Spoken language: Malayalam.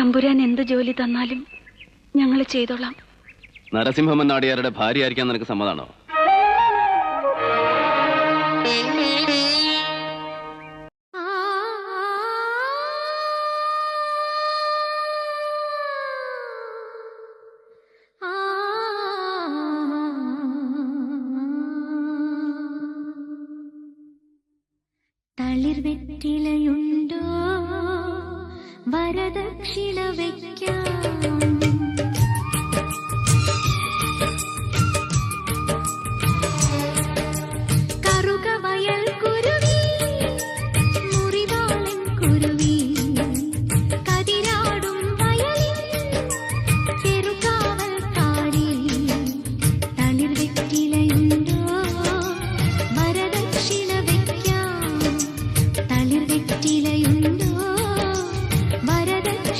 തമ്പുരാൻ എന്ത് ജോലി തന്നാലും ഞങ്ങൾ ചെയ്തോളാം. നരസിംഹമൻ നാടിയാരുടെ ഭാര്യ ആയിരിക്കാൻ നിനക്ക് സമ്മതാണോ? തളിർവെറ്റിലയുണ്ടോ വരദക്ഷിണ വയ്ക്കാം?